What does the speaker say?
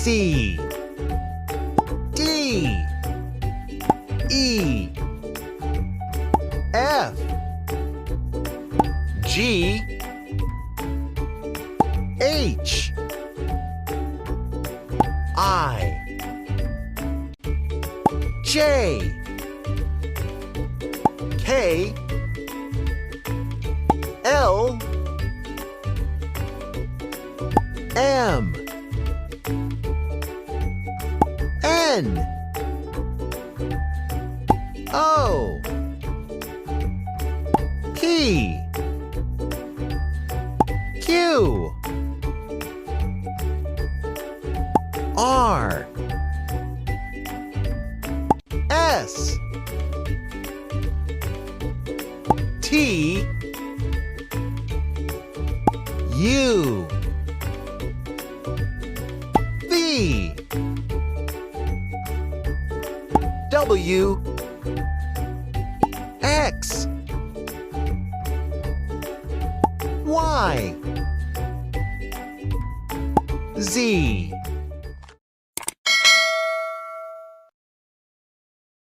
C D E F G H I J K L M N O P Q R S T U V W X Y Z